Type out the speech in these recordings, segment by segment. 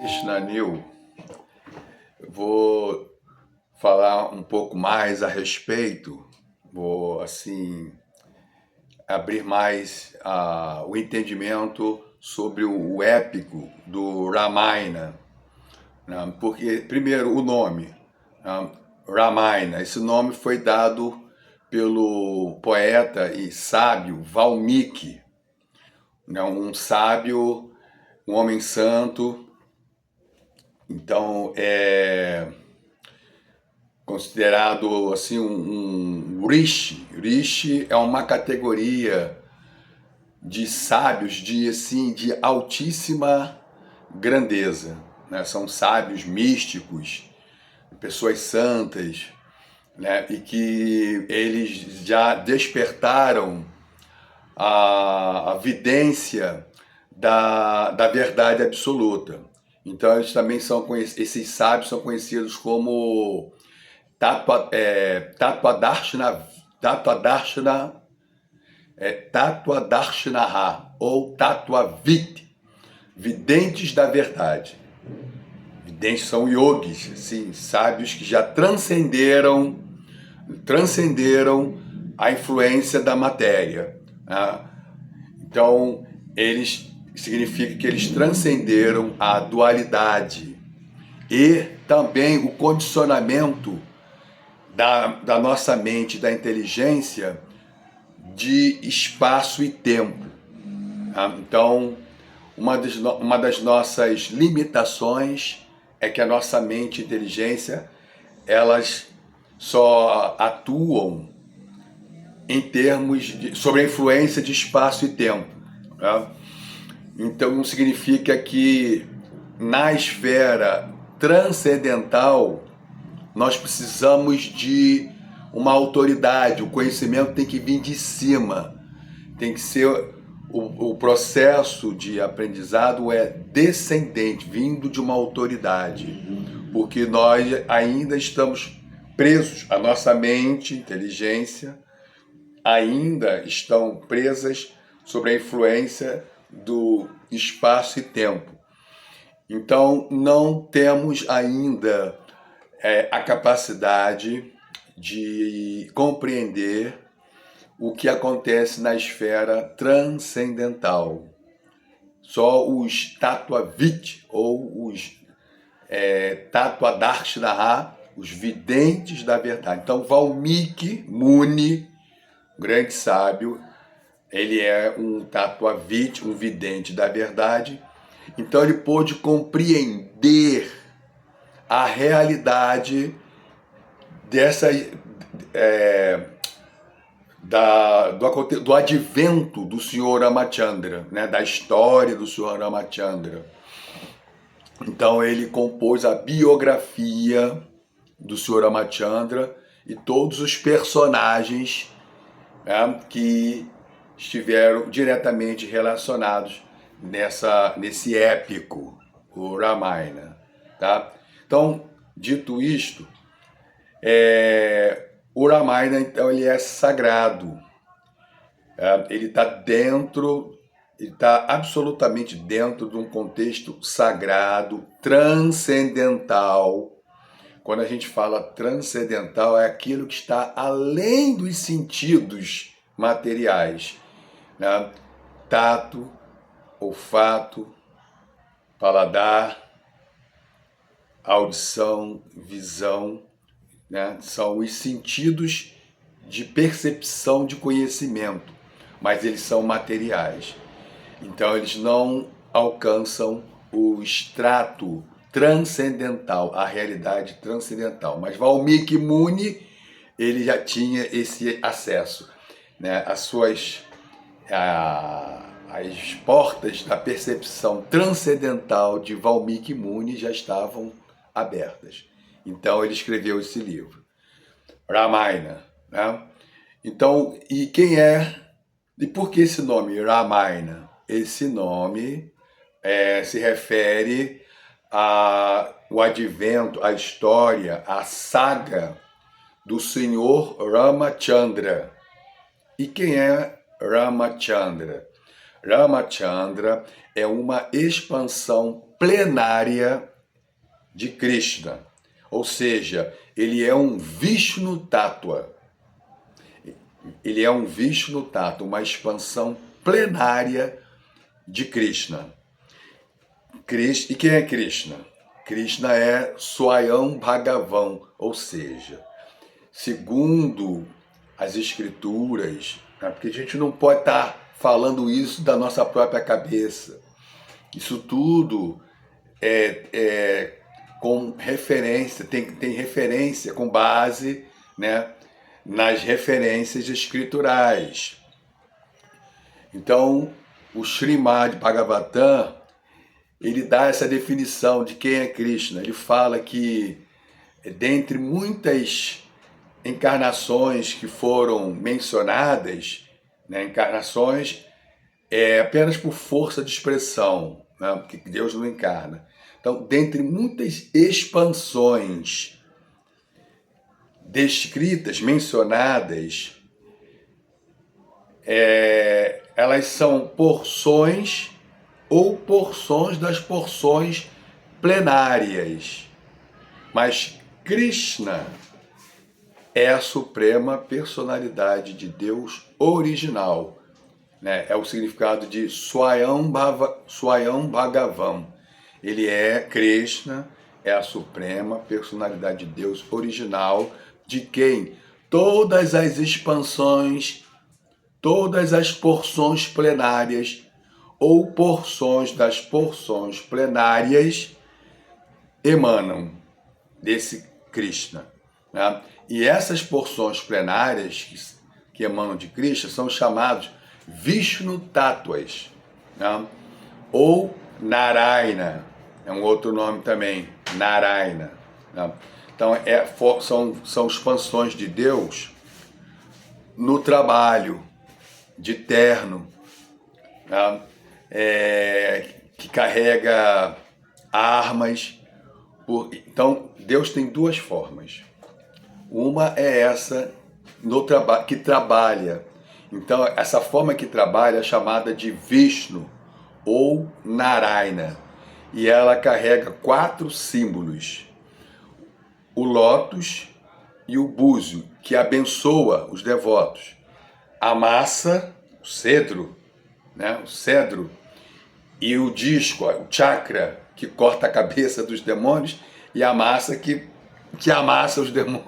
Krishna New, vou falar um pouco mais a respeito, vou assim abrir mais o entendimento sobre o épico do Ramayana, né? Porque primeiro o nome, né? Ramayana, esse nome foi dado pelo poeta e sábio Valmiki, né? Um sábio, um homem santo. Então é considerado assim um rishi. Rishi é uma categoria de sábios de altíssima grandeza, né? São sábios místicos, pessoas santas, né? E que eles já despertaram a vidência da verdade absoluta. Então eles também esses sábios são conhecidos como Tattvadarshinaha ou Tattvavit, videntes da verdade. Videntes são yogis, sim, sábios que já transcenderam a influência da matéria, né? Então, significa que eles transcenderam a dualidade e também o condicionamento da nossa mente, da inteligência, de espaço e tempo. Tá? Então, uma das nossas limitações é que a nossa mente e inteligência, elas só atuam em termos sobre a influência de espaço e tempo. Tá? Então, significa que na esfera transcendental nós precisamos de uma autoridade, o conhecimento tem que vir de cima, tem que ser o processo de aprendizado é descendente, vindo de uma autoridade, porque nós ainda estamos presos, a nossa mente, inteligência, ainda estão presas sobre a influência do espaço e tempo. Então, não temos ainda a capacidade de compreender o que acontece na esfera transcendental. Só os Tattvavit ou os Tattvadarshinaha, os videntes da verdade. Então, Valmiki Muni, grande sábio, ele é um Tattvavit, um vidente da verdade. Então, ele pôde compreender a realidade do advento do Senhor Ramachandra, né? Da história do Senhor Ramachandra. Então ele compôs a biografia do Senhor Ramachandra e todos os personagens, né, que estiveram diretamente relacionados nesse épico, o Ramayana. Tá? Então, dito isto, o Ramayana, então, ele é sagrado. Ele está absolutamente dentro de um contexto sagrado, transcendental. Quando a gente fala transcendental, é aquilo que está além dos sentidos materiais, né? Tato, olfato, paladar, audição, visão, né? São os sentidos de percepção de conhecimento, mas eles são materiais. Então eles não alcançam o extrato transcendental, a realidade transcendental. Mas Valmiki Muni, ele já tinha esse acesso, né? As portas da percepção transcendental de Valmiki Muni já estavam abertas. Então ele escreveu esse livro, Ramayana, né? Então, e por que esse nome, Ramayana? Esse nome se refere ao advento, à história, à saga do Senhor Ramachandra. E quem é Ramachandra? Ramachandra é uma expansão plenária de Krishna. Ou seja, ele é um Vishnu Tattva. Ele é um Vishnu Tattva, uma expansão plenária de Krishna. E quem é Krishna? Krishna é Swayam Bhagavan, ou seja, segundo as escrituras, né, porque a gente não pode estar falando isso da nossa própria cabeça. Isso tudo é com referência, tem referência com base, né, nas referências escriturais. Então, o Srimad Bhagavatam, ele dá essa definição de quem é Krishna. Ele fala que, dentre muitas encarnações que foram mencionadas, né, encarnações apenas por força de expressão, né, porque Deus não encarna. Então, dentre muitas expansões descritas, mencionadas, elas são porções ou porções das porções plenárias. Mas Krishna é a suprema personalidade de Deus original, né? É o significado de Swayam Bhagavan. Ele é Krishna, é a suprema personalidade de Deus original, de quem todas as expansões, todas as porções plenárias ou porções das porções plenárias emanam desse Krishna, né? E essas porções plenárias que emanam de Krishna são chamados Vishnu Tattvas, né? Ou Narayana, é um outro nome também, Narayana, né? Então são expansões de Deus no trabalho de terno, né? Que carrega armas. Então, Deus tem duas formas. Uma é essa que trabalha. Então, essa forma que trabalha é chamada de Vishnu ou Narayana. E ela carrega 4 símbolos. O lótus e o búzio, que abençoa os devotos. A massa, o cedro, né? O cedro. E o disco, o chakra, que corta a cabeça dos demônios. E a massa que amassa os demônios,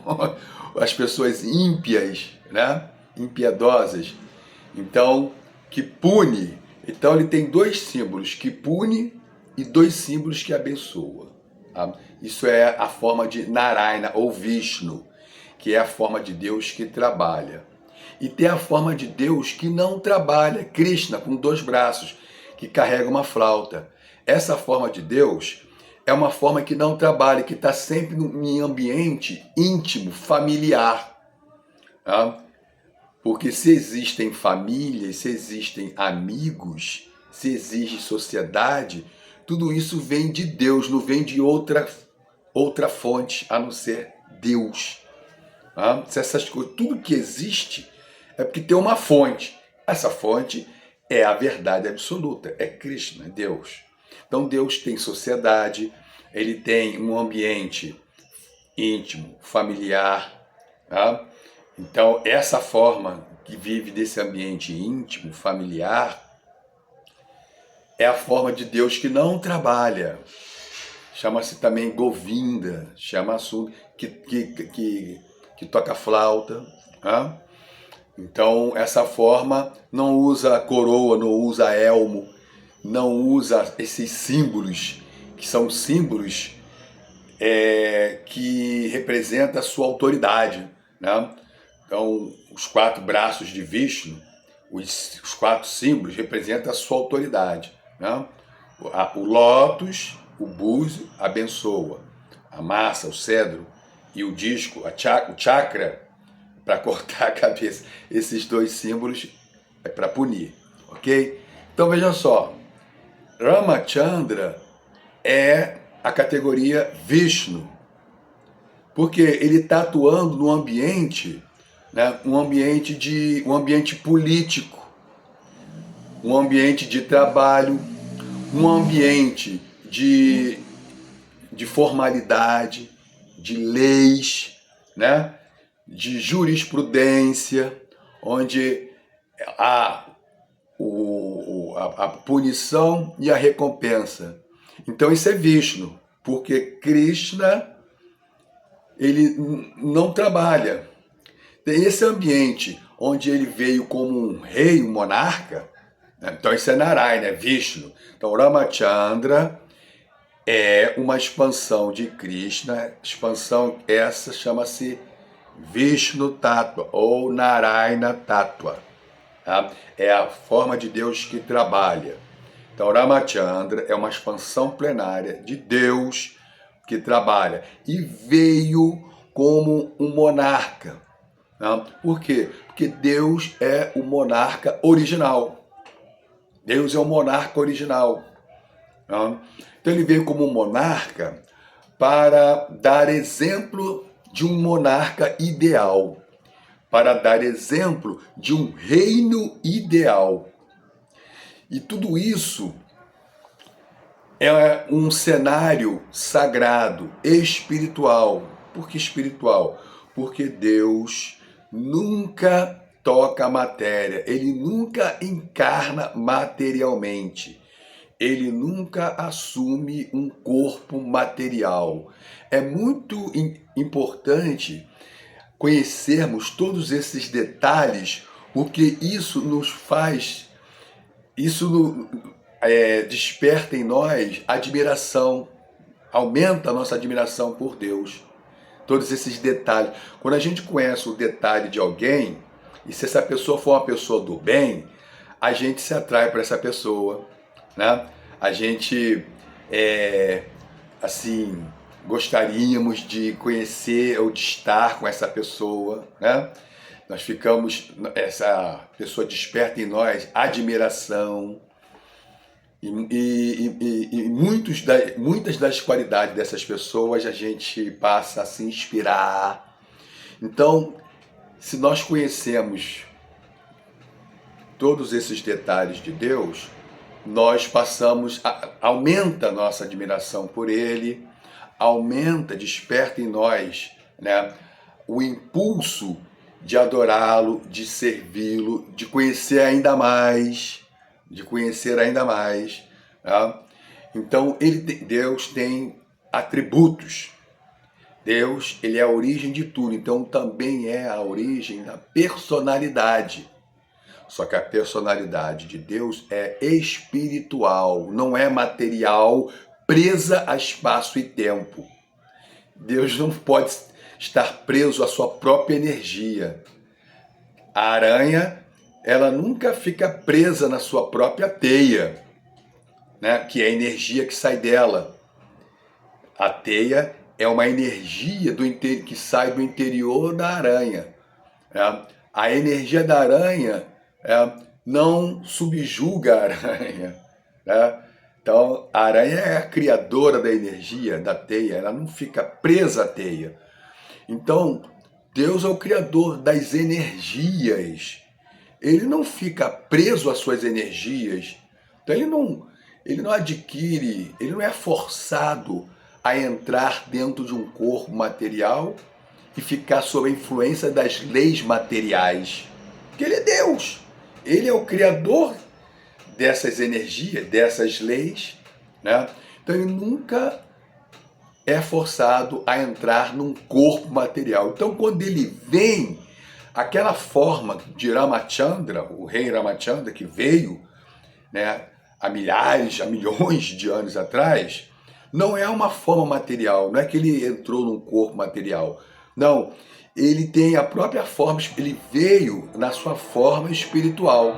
as pessoas ímpias, né? Impiedosas. Então, que pune. Então, ele tem 2 símbolos, que pune e 2 símbolos que abençoa. Tá? Isso é a forma de Narayana ou Vishnu, que é a forma de Deus que trabalha. E tem a forma de Deus que não trabalha, Krishna, com 2 braços, que carrega uma flauta. Essa forma de Deus é uma forma que não trabalha, que está sempre em ambiente íntimo, familiar. Tá? Porque se existem famílias, se existem amigos, se existe sociedade, tudo isso vem de Deus, não vem de outra fonte, a não ser Deus. Tá? Se essas coisas, tudo que existe é porque tem uma fonte. Essa fonte é a verdade absoluta, é Krishna, é Deus. Então Deus tem sociedade, ele tem um ambiente íntimo, familiar. Tá? Então essa forma que vive desse ambiente íntimo, familiar, é a forma de Deus que não trabalha. Chama-se também Govinda, chama-se que toca flauta. Tá? Então essa forma não usa coroa, não usa elmo, não usa esses símbolos, que são símbolos que representam a sua autoridade, né? Então, os 4 braços de Vishnu, os 4 símbolos representam a sua autoridade, né? O lótus, o búzio, abençoa. A massa, o cedro e o disco, o chakra, para cortar a cabeça. Esses 2 símbolos é para punir, ok? Então, veja só. Ramachandra é a categoria Vishnu, porque ele está atuando no ambiente, né, um ambiente político, um ambiente de trabalho, um ambiente de, de formalidade, de leis, né? De jurisprudência, onde há a punição e a recompensa. Então isso é Vishnu, porque Krishna, ele não trabalha. Tem esse ambiente onde ele veio como um rei, um monarca, né? Então isso é Narayana, é Vishnu. Então Ramachandra é uma expansão de Krishna, expansão essa chama-se Vishnu Tattva ou Narayana Tattva. Tá? É a forma de Deus que trabalha. Então Ramachandra é uma expansão plenária de Deus que trabalha e veio como um monarca. Tá? Por quê? Porque Deus é o monarca original. Deus é o monarca original. Tá? Então ele veio como um monarca para dar exemplo de um monarca ideal, para dar exemplo de um reino ideal. E tudo isso é um cenário sagrado, espiritual. Por que espiritual? Porque Deus nunca toca a matéria, ele nunca encarna materialmente. Ele nunca assume um corpo material. É muito importante conhecermos todos esses detalhes, porque isso nos faz, desperta em nós admiração, aumenta a nossa admiração por Deus. Todos esses detalhes. Quando a gente conhece o detalhe de alguém, e se essa pessoa for uma pessoa do bem, a gente se atrai para essa pessoa, né? A gente, assim, gostaríamos de conhecer ou de estar com essa pessoa, né? Nós ficamos, essa pessoa desperta em nós admiração e muitas das qualidades dessas pessoas a gente passa a se inspirar. Então, se nós conhecemos todos esses detalhes de Deus, nós passamos, aumenta a nossa admiração por Ele, aumenta, desperta em nós, né, o impulso de adorá-lo, de servi-lo, de conhecer ainda mais, tá? Então, Deus tem atributos. Deus, ele é a origem de tudo, então também é a origem da personalidade. Só que a personalidade de Deus é espiritual, não é material, presa a espaço e tempo. Deus não pode estar preso à sua própria energia. A aranha, ela nunca fica presa na sua própria teia, né? Que é a energia que sai dela. A teia é uma energia que sai do interior da aranha. Né? A energia da aranha não subjuga a aranha. Né? Então, a aranha é a criadora da energia, da teia, ela não fica presa à teia. Então, Deus é o criador das energias. Ele não fica preso às suas energias. Então, ele não adquire, ele não é forçado a entrar dentro de um corpo material e ficar sob a influência das leis materiais. Porque ele é Deus. Ele é o criador dessas energias, dessas leis, né? Então ele nunca é forçado a entrar num corpo material. Então quando ele vem, aquela forma de Ramachandra, o rei Ramachandra que veio, né, há milhões de anos atrás, não é uma forma material, não é que ele entrou num corpo material. Não, ele tem a própria forma, ele veio na sua forma espiritual.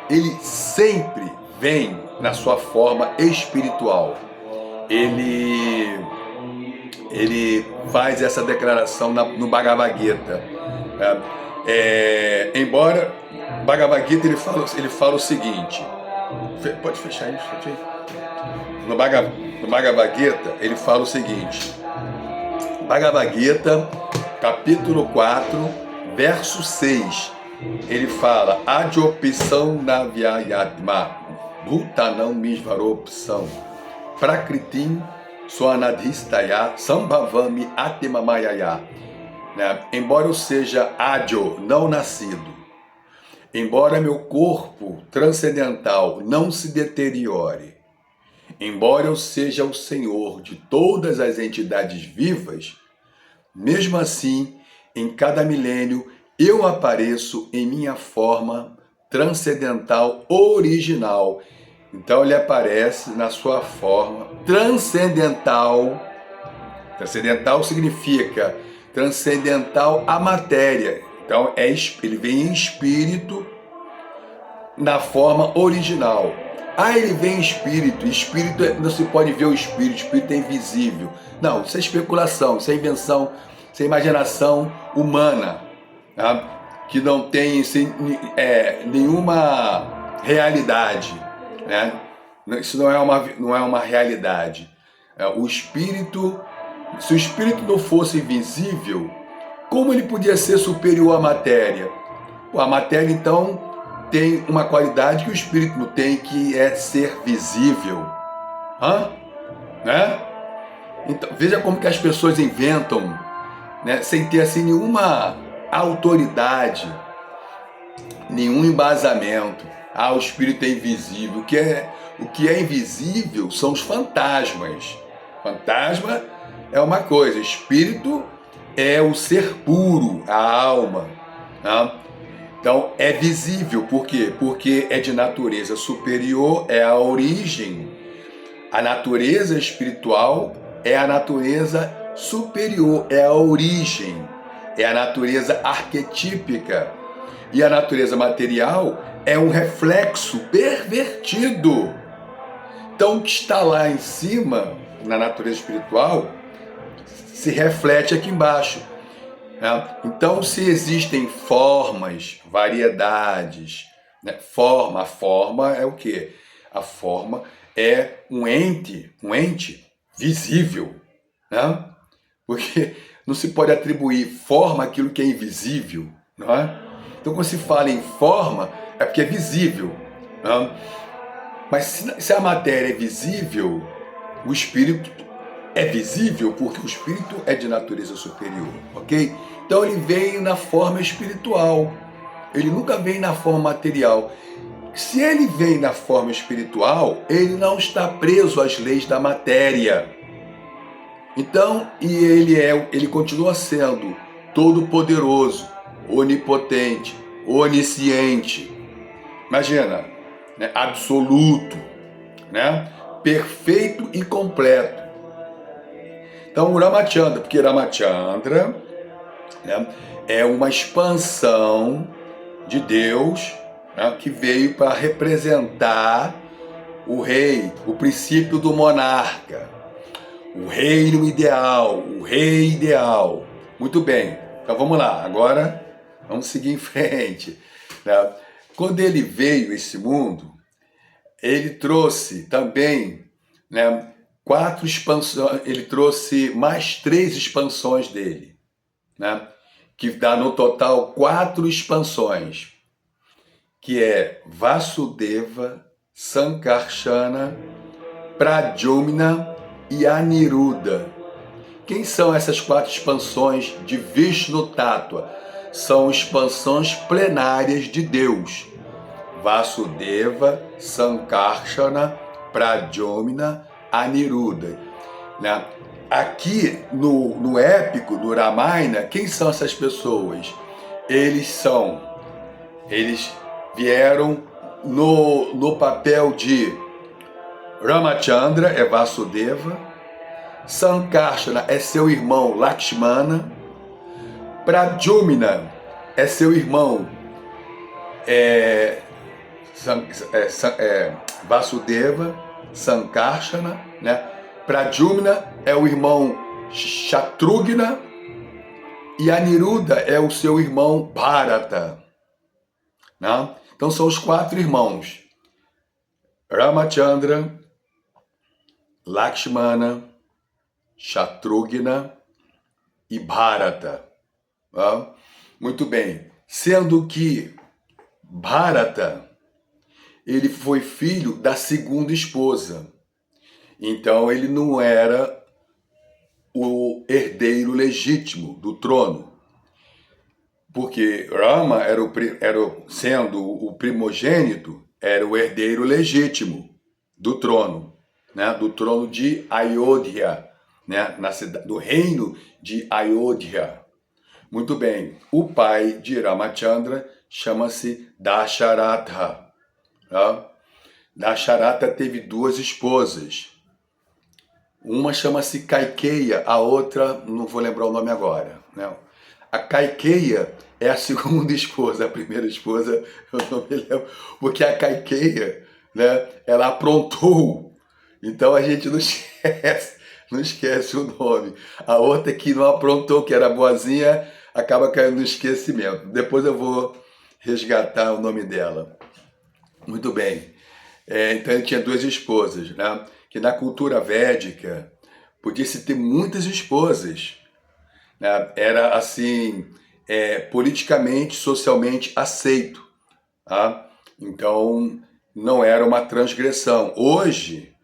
Ele sempre vem na sua forma espiritual. Ele faz essa declaração no Bhagavad Gita. Embora Bhagavad Gita ele fala o seguinte, pode fechar isso aqui? No Bhagavad Gita ele fala o seguinte, Bhagavad Gita, capítulo 4, verso 6, ele fala, Adhyopissam navyayatma, bhutanam misvaropsam, Prakritim Swanadhistaya Sambhavami Atmamayaya. Né? Embora eu seja ádio, não nascido, embora meu corpo transcendental não se deteriore, embora eu seja o Senhor de todas as entidades vivas, mesmo assim, em cada milênio, eu apareço em minha forma transcendental original. Então ele aparece na sua forma transcendental. Transcendental significa transcendental à matéria. Então ele vem em espírito na forma original. Ele vem em espírito. Espírito não se pode ver o espírito é invisível. Não, isso é especulação, isso é invenção, isso é imaginação humana, tá? Que não tem nenhuma realidade, né? Isso não é uma realidade. O espírito, se o espírito não fosse invisível, como ele podia ser superior à matéria? A matéria, então, tem uma qualidade que o espírito não tem, que é ser visível. Né? Então, veja como que as pessoas inventam, né, sem ter assim nenhuma autoridade, nenhum embasamento. O espírito é invisível. O que é invisível são os fantasmas. Fantasma é uma coisa, espírito é o ser puro, a alma. Né? Então é visível, por quê? Porque é de natureza superior, é a origem. A natureza espiritual é a natureza superior, é a origem, é a natureza arquetípica. E a natureza material é um reflexo pervertido. Então o que está lá em cima, na natureza espiritual, se reflete aqui embaixo. Então, se existem formas, variedades, né? A forma é o quê? A forma é um ente visível, né? Porque não se pode atribuir forma àquilo que é invisível, não é? Então, quando se fala em forma, é porque é visível, né? Mas se a matéria é visível, o espírito é visível porque o espírito é de natureza superior, ok? Então ele vem na forma espiritual, ele nunca vem na forma material. Se ele vem na forma espiritual, ele não está preso às leis da matéria. Então, ele continua sendo todo-poderoso, onipotente, onisciente. Imagina, né? Absoluto, né? Perfeito e completo. Então, o Ramachandra, porque Ramachandra, né, é uma expansão de Deus, né, que veio para representar o rei, o princípio do monarca, o reino ideal, o rei ideal. Muito bem, então vamos lá, agora vamos seguir em frente. Né? Quando ele veio a esse mundo, ele trouxe também, né, 4 expansões, ele trouxe mais 3 expansões dele, né? Que dá no total 4 expansões, que é Vasudeva, Sankarsana, Pradyumna e Aniruddha. Quem são essas 4 expansões de Vishnu Tattva? São expansões plenárias de Deus. Vasudeva, Sankarsana, Pradyumna, Aniruddha. Né? Aqui no épico, no Ramayana, quem são essas pessoas? Eles vieram no papel de Ramachandra, é Vasudeva, Sankarsana é seu irmão Lakshmana, Pradyumna é seu irmão Vasudeva, Sankarsana, né? Pradyumna é o irmão Shatrughna e Aniruddha é o seu irmão Bharata. Né? Então são os 4 irmãos: Ramachandra, Lakshmana, Shatrughna e Bharata. Né? Muito bem. Sendo que Bharata, ele foi filho da segunda esposa. Então ele não era o herdeiro legítimo do trono, porque Rama sendo o primogênito, era o herdeiro legítimo do trono, né? Do trono de Ayodhya, né? Do reino de Ayodhya. Muito bem, o pai de Ramachandra chama-se Dasharatha. Tá? Dasharatha teve duas esposas. Uma chama-se Kaikeya, a outra não vou lembrar o nome agora. Né? A Kaikeya é a segunda esposa, a primeira esposa eu não me lembro, porque a Kaikeya, né, ela aprontou, então a gente não esquece o nome. A outra que não aprontou, que era boazinha, acaba caindo no esquecimento. Depois eu vou resgatar o nome dela. Muito bem. Então ele tinha duas esposas, né? Que na cultura védica podia-se ter muitas esposas, né? Era assim, politicamente, socialmente aceito, tá? Então não era uma transgressão. Hoje,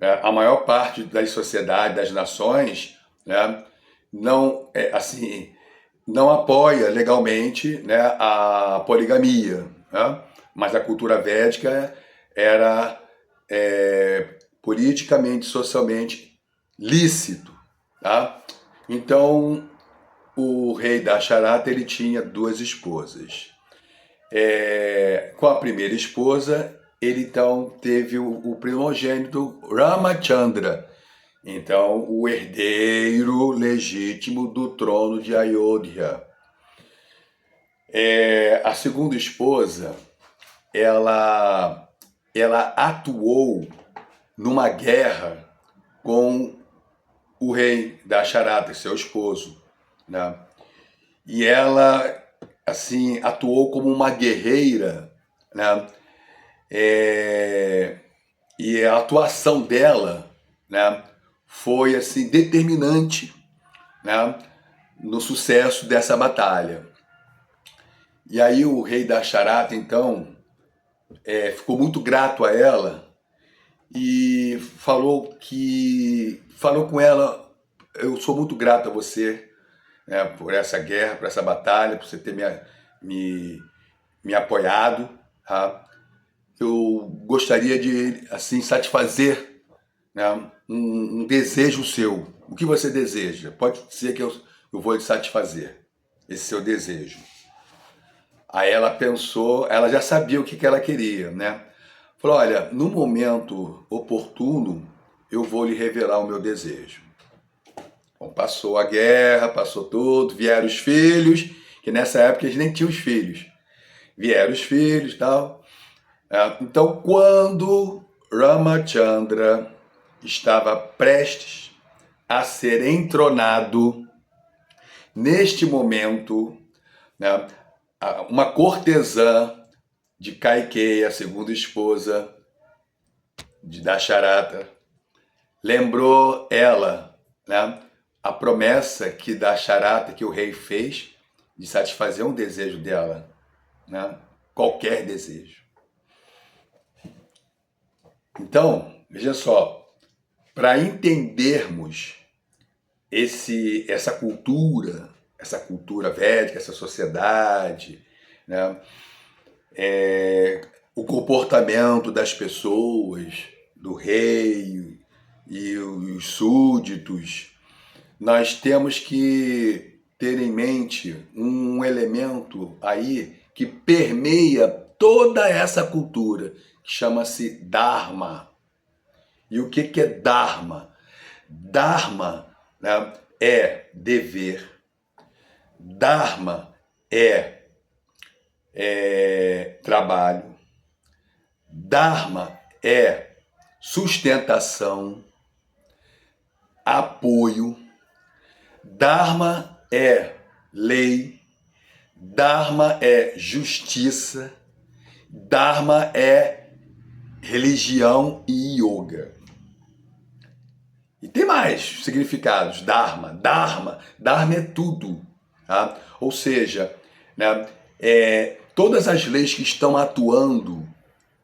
né, a maior parte das sociedades, das nações, né, não assim não apoia legalmente, né, a poligamia, né? Mas a cultura védica era politicamente, socialmente lícito, tá? Então, o rei Dasharata ele tinha duas esposas. Com a primeira esposa, ele então teve o primogênito Ramachandra, então o herdeiro legítimo do trono de Ayodhya. A segunda esposa, ela atuou numa guerra com o rei Dasharata, seu esposo, né? E ela, assim, atuou como uma guerreira, né? E a atuação dela, né, foi, assim, determinante, né, no sucesso dessa batalha. E aí o rei Dasharata, então, ficou muito grato a ela e falou com ela: eu sou muito grato a você, né, por essa guerra, por essa batalha, por você ter me apoiado, tá? Eu gostaria de assim satisfazer, né, um desejo seu. O que você deseja? Pode ser que eu vou lhe satisfazer esse seu desejo. Aí ela pensou, ela já sabia o que ela queria, né? Falou: olha, no momento oportuno, eu vou lhe revelar o meu desejo. Bom, passou a guerra, passou tudo, vieram os filhos, que nessa época eles nem tinham os filhos. Vieram os filhos e tal. Então, quando Ramachandra estava prestes a ser entronado, neste momento, né, uma cortesã de Kaikeya, a segunda esposa de Dasharata, lembrou ela, né, a promessa que Dasharata, que o rei fez, de satisfazer um desejo dela, né, qualquer desejo. Então, veja só, para entendermos essa cultura védica, essa sociedade, né, o comportamento das pessoas, do rei e os súditos, nós temos que ter em mente um elemento aí que permeia toda essa cultura, que chama-se Dharma. E o que é Dharma? Dharma, né, é dever. Dharma é trabalho. Dharma é sustentação, apoio. Dharma é lei. Dharma é justiça. Dharma é religião e yoga. E tem mais significados. Dharma é tudo. Tá? Ou seja, né, todas as leis que estão atuando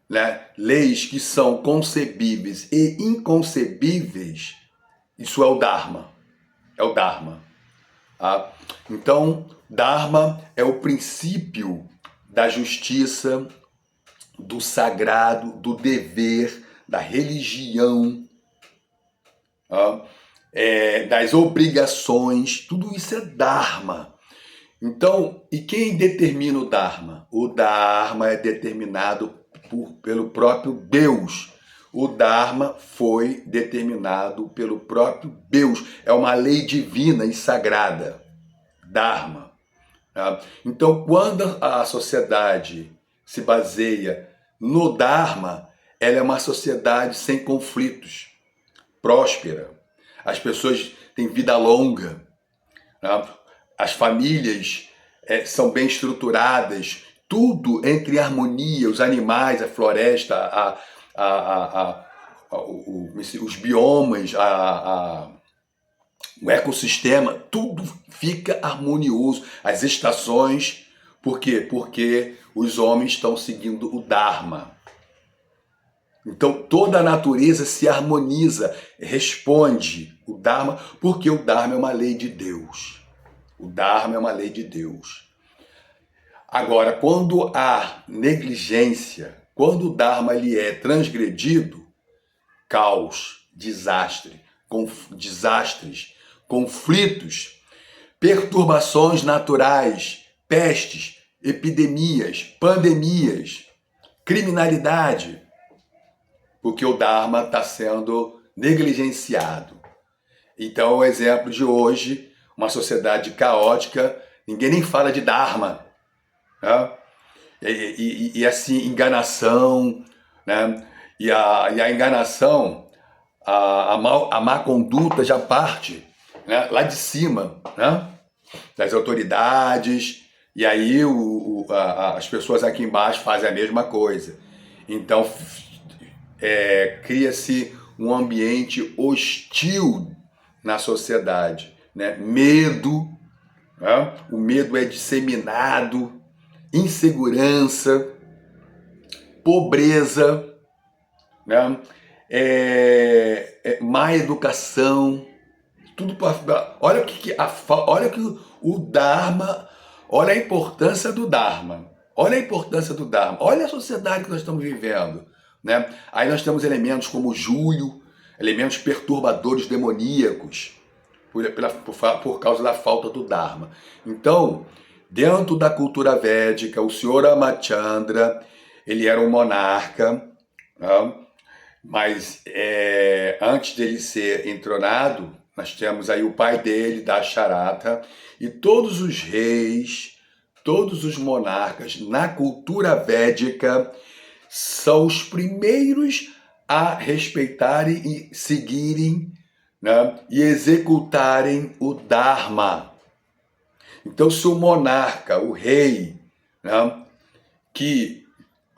né, leis que são concebíveis e inconcebíveis, isso é o Dharma. É o Dharma. Tá? Então, Dharma é o princípio da justiça, do sagrado, do dever, da religião, tá? Das obrigações, tudo isso é Dharma. Então, e quem determina o Dharma? O Dharma é determinado pelo próprio Deus. O Dharma foi determinado pelo próprio Deus. É uma lei divina e sagrada. Dharma. Tá? Então, quando a sociedade se baseia no Dharma, ela é uma sociedade sem conflitos, próspera. As pessoas têm vida longa. Tá? As famílias são bem estruturadas, tudo entre harmonia, os animais, a floresta, os biomas, o ecossistema, tudo fica harmonioso. As estações, por quê? Porque os homens estão seguindo o Dharma. Então toda a natureza se harmoniza, responde o Dharma, porque o Dharma é uma lei de Deus. O Dharma é uma lei de Deus. Agora, quando há negligência, quando o Dharma ele é transgredido, caos, desastres, conflitos, perturbações naturais, pestes, epidemias, pandemias, criminalidade, porque o Dharma está sendo negligenciado. Então, o exemplo de hoje, uma sociedade caótica, ninguém nem fala de Dharma, né? E assim, enganação, né? E a enganação, a má conduta já parte, né, lá de cima, né, das autoridades, e aí as pessoas aqui embaixo fazem a mesma coisa. Então, cria-se um ambiente hostil na sociedade, né? Medo, né? O medo é disseminado, insegurança, pobreza, né? Má educação, tudo para. Olha que o Dharma, olha a importância do Dharma, olha a importância do Dharma, olha a sociedade que nós estamos vivendo, né? Aí nós temos elementos como Júlio, elementos perturbadores demoníacos, por causa da falta do Dharma. Então, dentro da cultura védica, o senhor Ramachandra, ele era um monarca, né? Mas antes dele ser entronado, nós temos aí o pai dele, Dasharatha, e todos os reis, todos os monarcas na cultura védica são os primeiros a respeitarem e seguirem, né, e executarem o Dharma. Então, se o monarca, o rei, né, que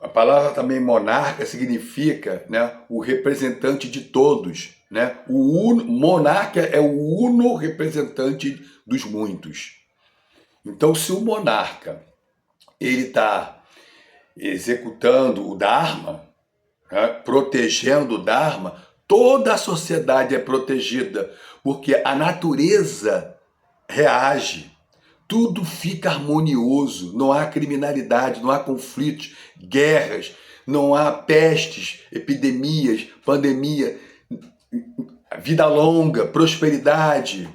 a palavra também monarca significa, né, o representante de todos, né? Monarca é o uno representante dos muitos. Então, se o monarca ele está executando o Dharma, né, protegendo o Dharma, toda a sociedade é protegida, porque a natureza reage. Tudo fica harmonioso, não há criminalidade, não há conflitos, guerras, não há pestes, epidemias, pandemia, vida longa, prosperidade,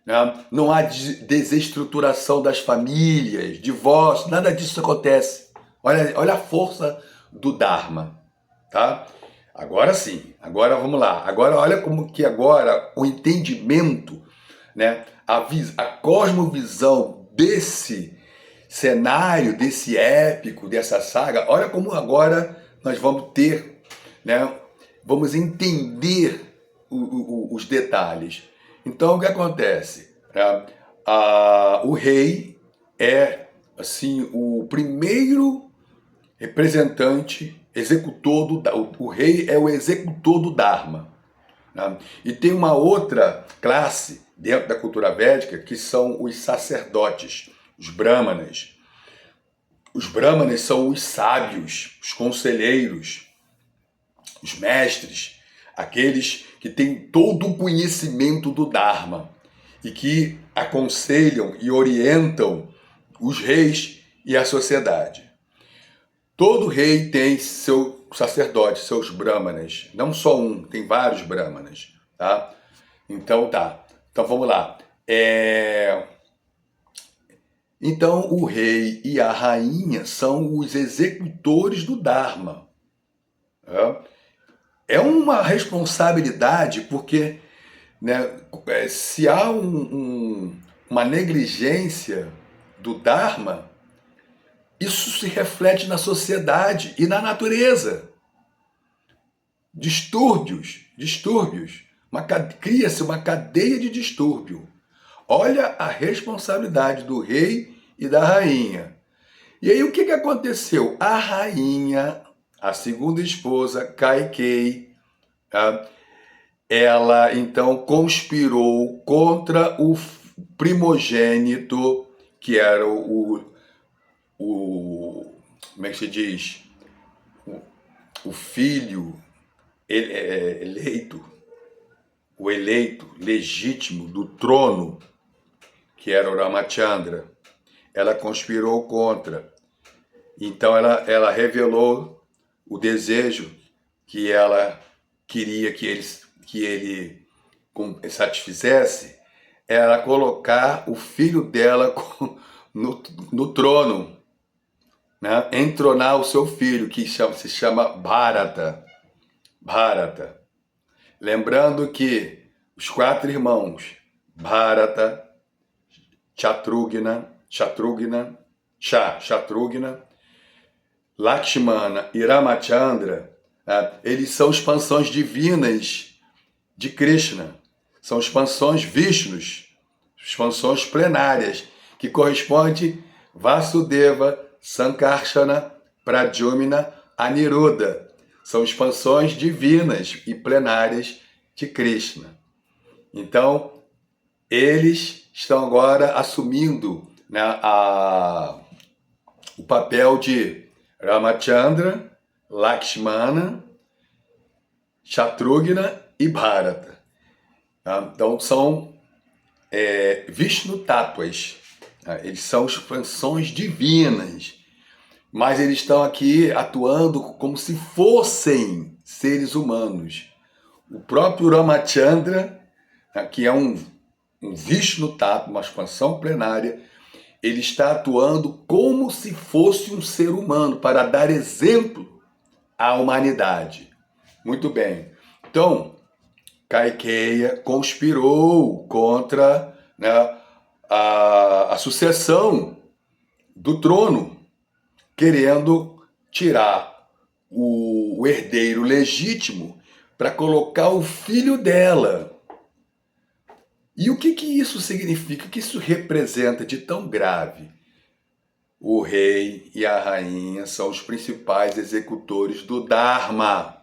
né? Não há desestruturação das famílias, divórcio, nada disso acontece. Olha a força do Dharma, tá? Agora sim, agora vamos lá. Agora olha como que agora o entendimento, né, a cosmovisão desse cenário, desse épico, dessa saga, olha como agora nós vamos ter, né, vamos entender os detalhes. Então, o que acontece? O rei é, assim, o primeiro representante, executor o rei é o executor do Dharma. Né? E tem uma outra classe dentro da cultura védica que são os sacerdotes, os brahmanas. Os Brahmanes são os sábios, os conselheiros, os mestres, aqueles que têm todo o conhecimento do Dharma e que aconselham e orientam os reis e a sociedade. Todo rei tem seu sacerdote, seus brahmanas. Não só um, tem vários brahmanas, tá? Então vamos lá. Então o rei e a rainha são os executores do Dharma. É uma responsabilidade porque, né, se há uma negligência do Dharma, isso se reflete na sociedade e na natureza. Distúrbios. Cria-se uma cadeia de distúrbio. Olha a responsabilidade do rei e da rainha. E aí o que aconteceu? A rainha, a segunda esposa, Kaikeyi, ela então conspirou contra o primogênito, que era como é que se diz? O filho eleito, o eleito legítimo do trono, que era o Ramachandra. Ela conspirou contra. Então ela revelou o desejo que ela queria que ele satisfizesse, era colocar o filho dela no trono, né? Entronar o seu filho, que se chama Bharata. Lembrando que os 4 irmãos, Bharata, Shatrugna, Lakshmana e Ramachandra, eles são expansões divinas de Krishna. São expansões Vishnus, expansões plenárias, que corresponde Vasudeva, Sankarsana, Pradyumna, Aniruddha. São expansões divinas e plenárias de Krishna. Então, eles estão agora assumindo, né, o papel de Ramachandra, Lakshmana, Shatrugna e Bharata. Então, são Vishnu Tattvas. Eles são expansões divinas, mas eles estão aqui atuando como se fossem seres humanos. O próprio Ramachandra, que é um Vishnu Tattva, uma expansão plenária, ele está atuando como se fosse um ser humano, para dar exemplo à humanidade. Muito bem. Então, Kaikeyi conspirou contra, né, a sucessão do trono, querendo tirar o herdeiro legítimo para colocar o filho dela. E o que isso significa? O que isso representa de tão grave? O rei e a rainha são os principais executores do Dharma.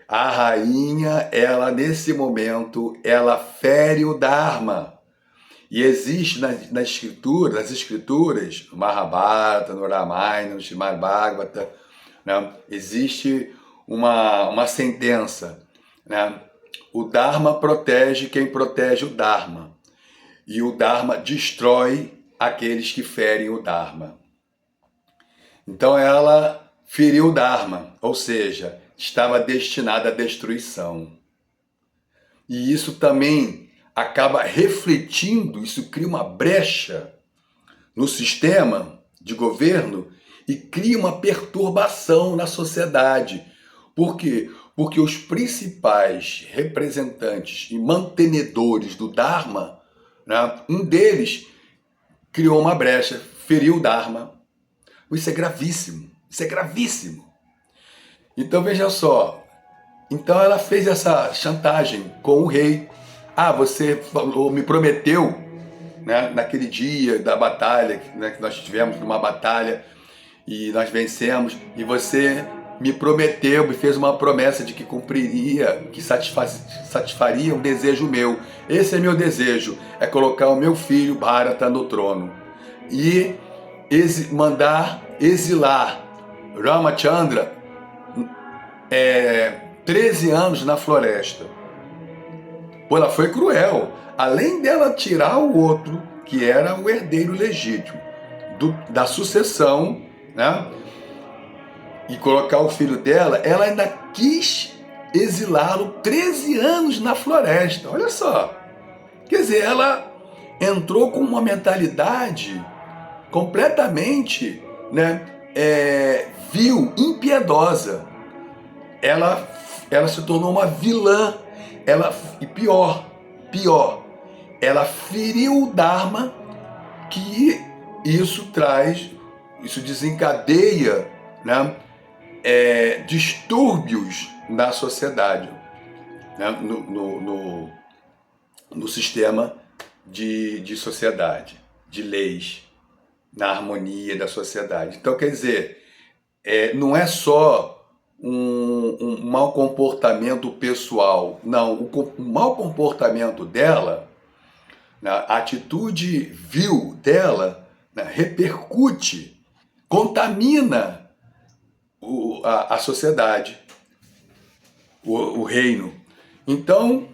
A rainha, ela nesse momento, ela fere o Dharma. E existe nas escrituras, no Mahabharata, no Ramayana, no Srimad Bhagavata, né, existe uma sentença, né? O Dharma protege quem protege o Dharma. E o Dharma destrói aqueles que ferem o Dharma. Então ela feriu o Dharma, ou seja, estava destinada à destruição. E isso também acaba refletindo, isso cria uma brecha no sistema de governo e cria uma perturbação na sociedade. Por quê? Porque os principais representantes e mantenedores do Dharma, né, um deles criou uma brecha, feriu o Dharma. Isso é gravíssimo, isso é gravíssimo. Então veja só, então ela fez essa chantagem com o rei. Você falou, me prometeu, né, naquele dia da batalha, né, que nós tivemos numa batalha e nós vencemos, e você me prometeu, me fez uma promessa de que cumpriria, que satisfaria um desejo meu. Esse é meu desejo, é colocar o meu filho Bharata no trono e mandar exilar Ramachandra 13 anos na floresta. Pô, ela foi cruel. Além dela tirar o outro, que era o herdeiro legítimo da sucessão, né? E colocar o filho dela, ela ainda quis exilá-lo 13 anos na floresta. Olha só. Quer dizer, ela entrou com uma mentalidade completamente, né, vil, impiedosa. Ela se tornou uma vilã. E pior, ela feriu o Dharma, que isso desencadeia, né, distúrbios na sociedade, né, no sistema de sociedade, de leis, na harmonia da sociedade. Então, quer dizer, não é só um mau comportamento pessoal, não, o mau comportamento dela, a atitude vil dela, né, repercute, contamina a sociedade, o reino. Então,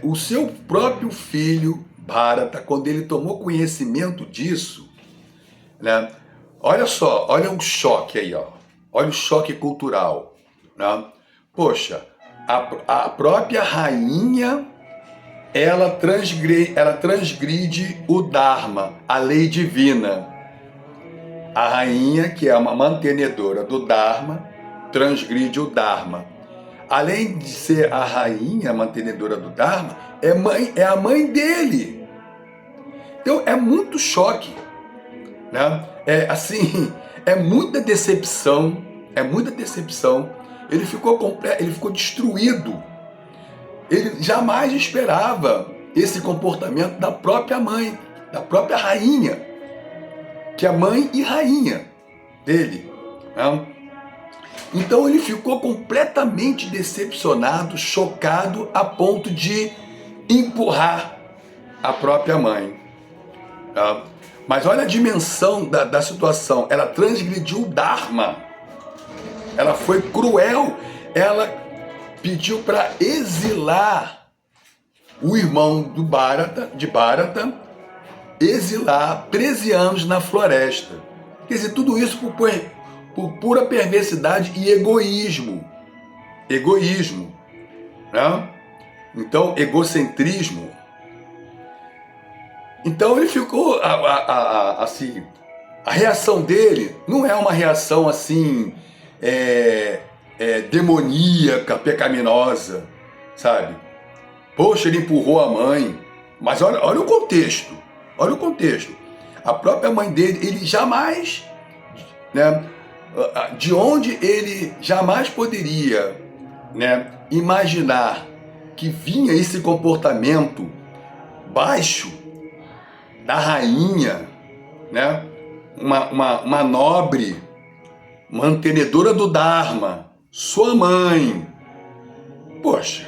o seu próprio filho, Bharata, quando ele tomou conhecimento disso, né, olha só, olha o choque aí, ó, olha o choque cultural, né? Poxa, a própria rainha, ela transgride o Dharma, a lei divina. A rainha, que é uma mantenedora do Dharma, transgride o Dharma. Além de ser a rainha mantenedora do Dharma, é a mãe dele. Então é muito choque, né? É muita decepção, Ele ficou destruído. Ele jamais esperava esse comportamento da própria mãe, da própria rainha, que é mãe e rainha dele, né? Então ele ficou completamente decepcionado, chocado, a ponto de empurrar a própria mãe. Tá? Mas olha a dimensão da situação. Ela transgrediu o Dharma. Ela foi cruel. Ela pediu para exilar o irmão de Bharata, exilar 13 anos na floresta. Quer dizer, tudo isso por pura perversidade e egoísmo. Né? Então, egocentrismo. Então ele ficou, assim, a reação dele não é uma reação assim, demoníaca, pecaminosa, sabe? Poxa, ele empurrou a mãe. Mas olha o contexto, A própria mãe dele, ele jamais, né, de onde ele jamais poderia, né, imaginar que vinha esse comportamento baixo da rainha, né? Uma nobre, mantenedora do Dharma, sua mãe. Poxa,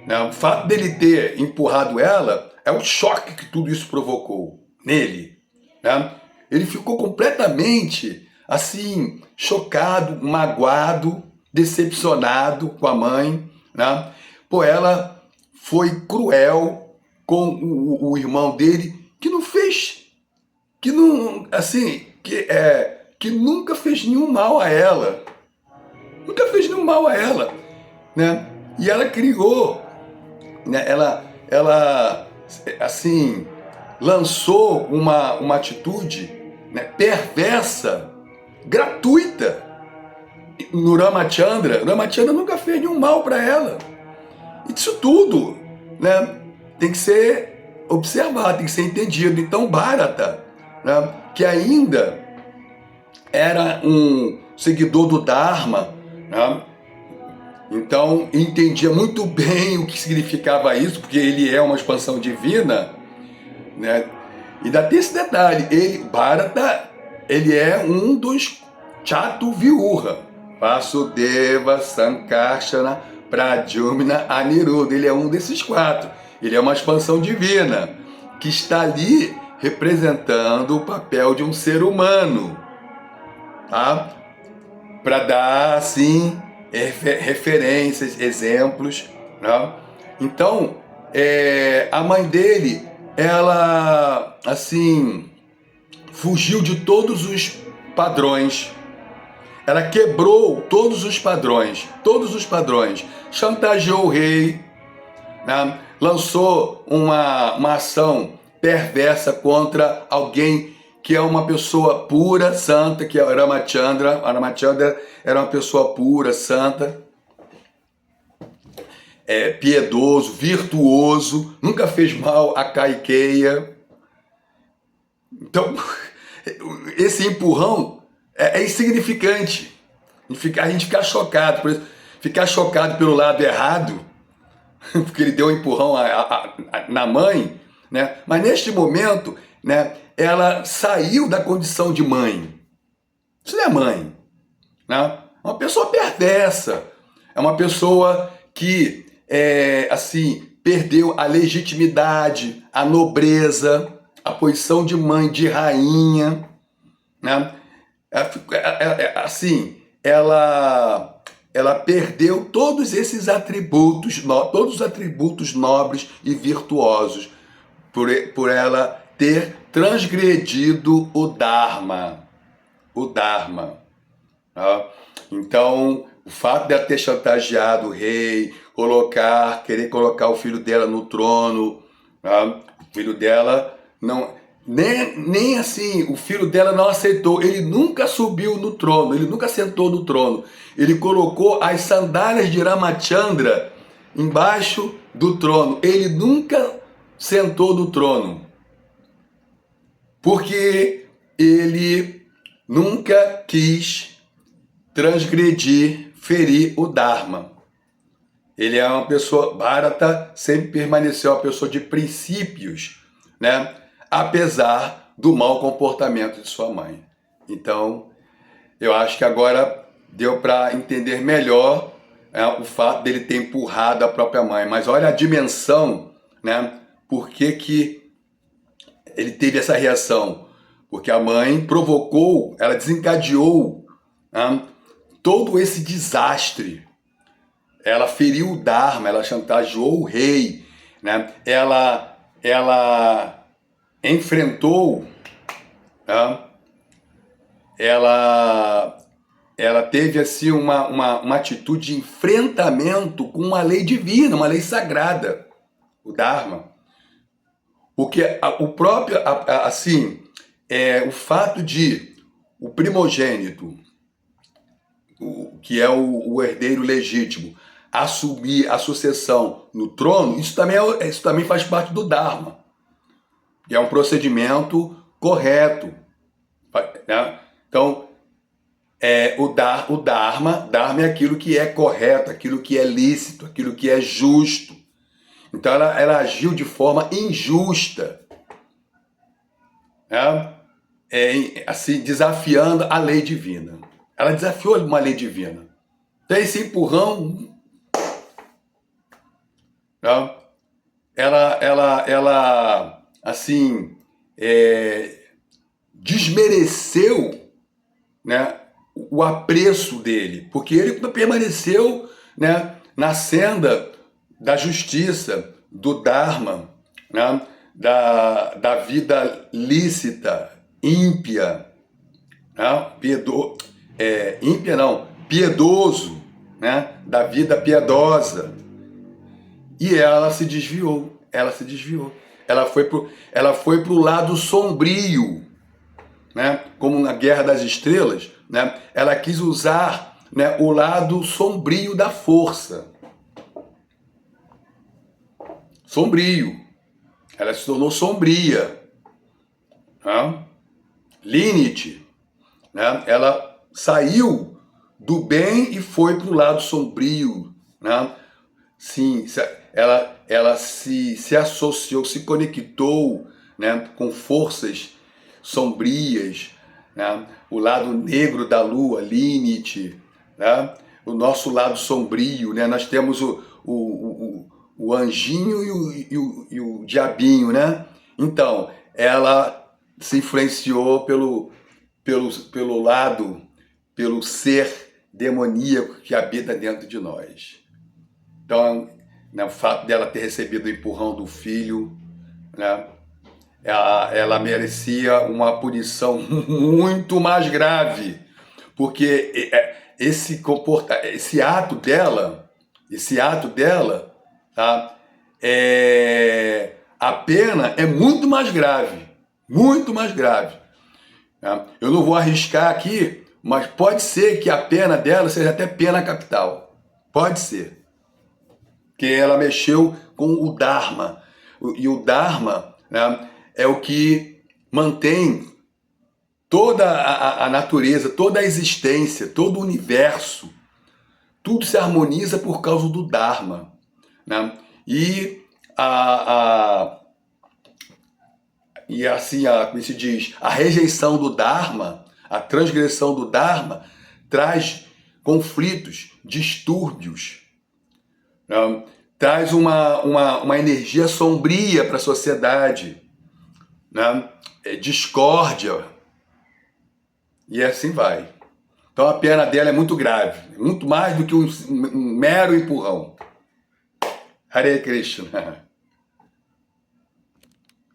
né? O fato dele ter empurrado ela é o choque que tudo isso provocou nele, né? Ele ficou completamente assim, chocado, magoado, decepcionado com a mãe, né? Pô, ela foi cruel com o irmão dele, que nunca fez nenhum mal a ela. Né? E ela criou, né? Ela assim, lançou uma atitude, né, perversa, gratuita no Ramachandra. Ramachandra nunca fez nenhum mal para ela. Isso tudo, né, tem que ser observado, tem que ser entendido. Então Bharata, né, que ainda era um seguidor do Dharma, né, então entendia muito bem o que significava isso, porque ele é uma expansão divina, né? E ainda tem esse detalhe, Bharata, ele é um dos Chatuvyuha, Vasudeva, Sankarsana, Pradyumna, Aniruddha. Ele é um desses 4. Ele é uma expansão divina que está ali representando o papel de um ser humano, tá? Para dar, assim, referências, exemplos, né? Então, a mãe dele, ela, assim, fugiu de todos os padrões. Ela quebrou todos os padrões. Chantageou o rei, né? Lançou uma ação perversa contra alguém que é uma pessoa pura, santa, que é Ramachandra. A Ramachandra era uma pessoa pura, santa, piedoso, virtuoso, nunca fez mal a Caikeia. Então, esse empurrão é insignificante. A gente fica chocado, por isso, ficar chocado pelo lado errado, porque ele deu um empurrão na mãe, né? Mas neste momento, né, ela saiu da condição de mãe. Isso não é mãe, né? É uma pessoa perversa, é uma pessoa que, assim, perdeu a legitimidade, a nobreza, a posição de mãe, de rainha, né? Assim, ela perdeu todos esses atributos, todos os atributos nobres e virtuosos, por ela ter transgredido o Dharma. O Dharma. Tá? Então, o fato de ela ter chantageado o rei, querer colocar o filho dela no trono, tá? O filho dela não... Nem assim, o filho dela não aceitou, ele nunca subiu no trono, ele nunca sentou no trono. Ele colocou as sandálias de Ramachandra embaixo do trono, ele nunca sentou no trono, porque ele nunca quis transgredir, ferir o Dharma. Ele é uma pessoa, Bharata sempre permaneceu uma pessoa de princípios, né? Apesar do mau comportamento de sua mãe. Então, eu acho que agora deu para entender melhor o fato dele ter empurrado a própria mãe. Mas olha a dimensão, né? Por que ele teve essa reação? Porque a mãe provocou, ela desencadeou, né, todo esse desastre. Ela feriu o Dharma, ela chantageou o rei, né? Ela enfrentou, né? ela teve assim uma atitude de enfrentamento com uma lei divina, uma lei sagrada, o Dharma. Porque o próprio, assim, o fato de o primogênito, que é o herdeiro legítimo, assumir a sucessão no trono, isso também faz parte do Dharma. E é um procedimento correto, né? Então, o Dharma é aquilo que é correto, aquilo que é lícito, aquilo que é justo. Então, ela agiu de forma injusta, né? Assim, desafiando a lei divina. Ela desafiou uma lei divina. Então, esse empurrão, né? Ela assim, desmereceu, né, o apreço dele, porque ele permaneceu, né, na senda da justiça, do Dharma, né, da vida lícita, ímpia, né, ímpia não, piedoso, né, da vida piedosa. E ela se desviou. Ela foi pro lado sombrio, né? Como na Guerra das Estrelas, né? Ela quis usar, né, o lado sombrio da força. Sombrio. Ela se tornou sombria. Né? Lynch, né? Ela saiu do bem e foi pro lado sombrio, né? Sim, ela se associou, se conectou, né, com forças sombrias, né, o lado negro da lua, Lilith, né, o nosso lado sombrio, né, nós temos o anjinho e o diabinho, né? Então, ela se influenciou pelo lado pelo ser demoníaco que habita dentro de nós. Então, né, o fato dela ter recebido o empurrão do filho, né, ela merecia uma punição muito mais grave, porque esse ato dela, tá, a pena é muito mais grave, muito mais grave. Tá? Eu não vou arriscar aqui, mas pode ser que a pena dela seja até pena capital, pode ser, que ela mexeu com o Dharma, e o Dharma, né, é o que mantém toda a natureza, toda a existência, todo o universo, tudo se harmoniza por causa do Dharma, né? Como se diz, a rejeição do Dharma, a transgressão do Dharma, traz conflitos, distúrbios, né? Traz uma energia sombria para a sociedade, né? Discórdia, e assim vai. Então a pena dela é muito grave, muito mais do que um mero empurrão. Hare Krishna.